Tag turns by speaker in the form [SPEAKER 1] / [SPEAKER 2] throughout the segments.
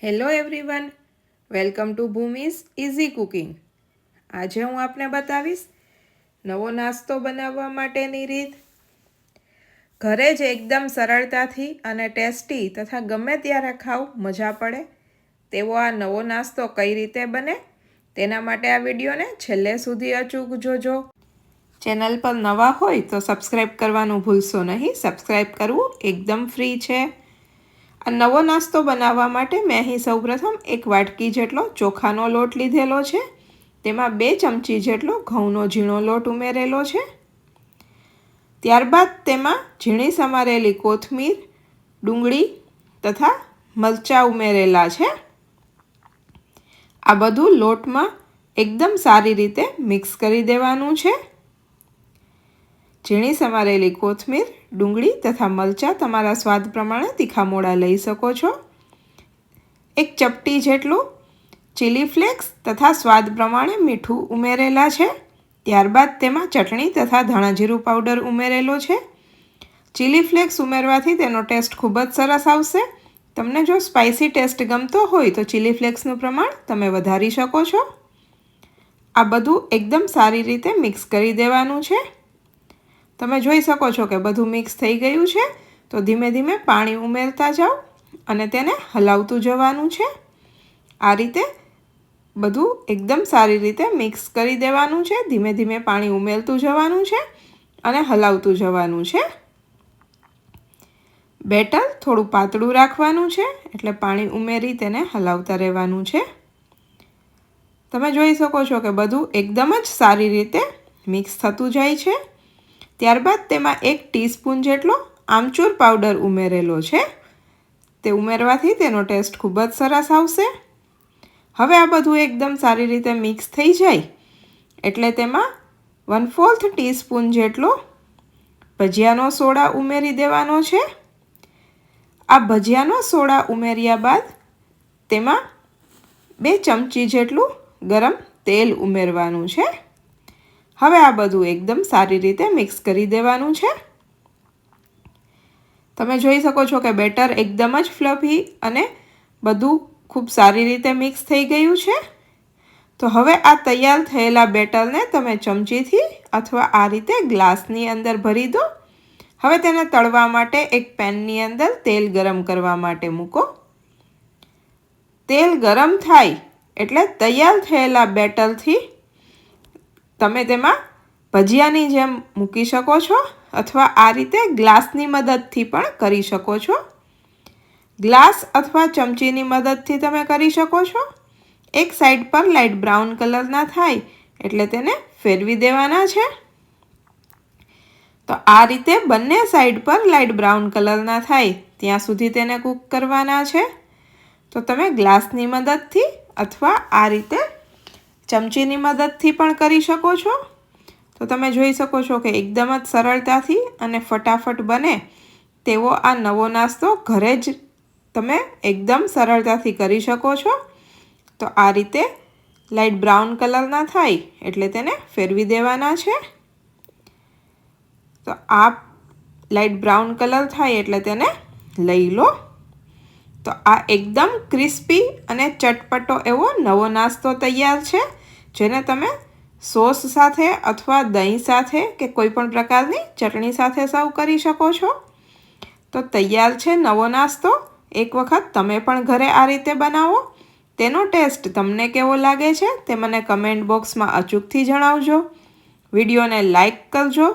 [SPEAKER 1] Hello everyone, welcome to Bhumi's easy cooking. આજે હું આપને બતાવીશ નવો નાસ્તો બનાવવા માટેની રીત. ઘરે જ એકદમ સરળતાથી અને ટેસ્ટી તથા ગમે ત્યારે ખાવ મજા પડે તેવો આ નવો નાસ્તો કઈ રીતે બને તેના માટે આ વિડીયોને છેલ્લે સુધી અચૂક જોજો. ચેનલ પર નવા હોય તો સબસ્ક્રાઈબ કરવાનું ભૂલશો નહીં. સબસ્ક્રાઈબ કરવું એકદમ ફ્રી છે. આ નવો નાસ્તો બનાવવા માટે મેં અહીં સૌપ્રથમ એક વાટકી જેટલો ચોખાનો લોટ લીધેલો છે. તેમાં 2 ચમચી જેટલો ઘઉંનો ઝીણો લોટ ઉમેરેલો છે. ત્યારબાદ તેમાં ઝીણી સમારેલી કોથમીર, ડુંગળી તથા મરચાં ઉમેરેલા છે. આ બધું લોટમાં એકદમ સારી રીતે મિક્સ કરી દેવાનું છે. ઝીણી સમારેલી કોથમીર, ડુંગળી તથા મરચાં તમારા સ્વાદ પ્રમાણે તીખા મોળા લઈ શકો છો. એક ચપટી જેટલું ચીલી ફ્લેક્સ તથા સ્વાદ પ્રમાણે મીઠું ઉમેરેલા છે. ત્યારબાદ તેમાં ચટણી તથા ધાણા જીરું પાવડર ઉમેરેલો છે. ચીલી ફ્લેક્સ ઉમેરવાથી તેનો ટેસ્ટ ખૂબ જ સરસ આવશે. તમને જો સ્પાઇસી ટેસ્ટ ગમતો હોય તો ચીલી ફ્લેક્સનું પ્રમાણ તમે વધારી શકો છો. આ બધું એકદમ સારી રીતે મિક્સ કરી દેવાનું છે. તમે જોઈ શકો છો કે બધું મિક્સ થઈ ગયું છે. તો ધીમે ધીમે પાણી ઉમેરતા જાઓ અને તેને હલાવતું જવાનું છે. આ રીતે બધું એકદમ સારી રીતે મિક્સ કરી દેવાનું છે. ધીમે ધીમે પાણી ઉમેરતું જવાનું છે અને હલાવતું જવાનું છે. બેટર થોડું પાતળું રાખવાનું છે એટલે પાણી ઉમેરી તેને હલાવતા રહેવાનું છે. તમે જોઈ શકો છો કે બધું એકદમ જ સારી રીતે મિક્સ થતું જાય છે. ત્યારબાદ તેમાં 1 ટીસ્પૂન જેટલો આમચૂર પાવડર ઉમેરેલો છે. તે ઉમેરવાથી તેનો ટેસ્ટ ખૂબ જ સરસ આવશે. હવે આ બધું એકદમ સારી રીતે મિક્સ થઈ જાય એટલે તેમાં 1/4 ટીસ્પૂન જેટલો ભજીયાનો સોડા ઉમેરી દેવાનો છે. આ ભજીયાનો સોડા ઉમેર્યા બાદ તેમાં 2 ચમચી જેટલું ગરમ તેલ ઉમેરવાનું છે. હવે આ બધું એકદમ સારી રીતે મિક્સ કરી દેવાનું છે. તમે જોઈ શકો છો કે બેટર એકદમ જ ફ્લફી અને બધું ખૂબ સારી રીતે મિક્સ થઈ ગયું છે. તો હવે આ તૈયાર થયેલા બેટરને તમે ચમચીથી અથવા આ રીતે ગ્લાસની અંદર ભરી દો. હવે તેને તળવા માટે એક પેનની અંદર તેલ ગરમ કરવા માટે મૂકો. તેલ ગરમ થાય એટલે તૈયાર થયેલા બેટરથી તમે તેમાં ભજીયાની જેમ મૂકી શકો છો અથવા આ રીતે ગ્લાસની મદદથી પણ કરી શકો છો. ગ્લાસ અથવા ચમચીની મદદથી તમે કરી શકો છો. એક સાઈડ પર લાઇટ બ્રાઉન કલરના થાય એટલે તેને ફેરવી દેવાના છે. તો આ રીતે બંને સાઈડ પર લાઇટ બ્રાઉન કલરના થાય ત્યાં સુધી તેને કૂક કરવાના છે. તો તમે ગ્લાસની મદદથી અથવા આ રીતે ચમચીની મદદથી પણ કરી શકો છો. તો તમે જોઈ શકો છો કે એકદમ જ સરળતાથી અને ફટાફટ બને તેવો આ નવો નાસ્તો ઘરે જ તમે એકદમ સરળતાથી કરી શકો છો. તો આ રીતે લાઇટ બ્રાઉન કલરના થાય એટલે તેને ફેરવી દેવાના છે. તો આ લાઇટ બ્રાઉન કલર થાય એટલે તેને લઈ લો. તો આ એકદમ ક્રિસ્પી અને ચટપટો એવો નવો નાસ્તો તૈયાર છે, જેને તમે સોસ સાથે અથવા દહીં સાથે કે કોઈ પણ પ્રકારની ચટણી સાથે સર્વ કરી શકો છો. તો તૈયાર છે નવો નાસ્તો. એક વખત તમે પણ ઘરે આ રીતે બનાવો. તેનો ટેસ્ટ તમને કેવો લાગે છે તે મને કમેન્ટ બોક્સમાં અચૂકથી જણાવજો. વિડીયોને લાઈક કરજો.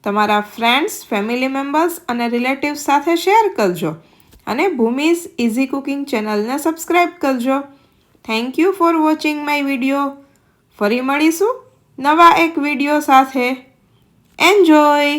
[SPEAKER 1] તમારા ફ્રેન્ડ્સ, ફેમિલી મેમ્બર્સ અને રિલેટિવ્સ સાથે શેર કરજો. અને ભૂમિઝ ઇઝી કુકિંગ ચેનલને સબસ્ક્રાઈબ કરજો. Thank you for watching my video. ફરી મળીશું નવા એક વિડીયો સાથે. એન્જોય.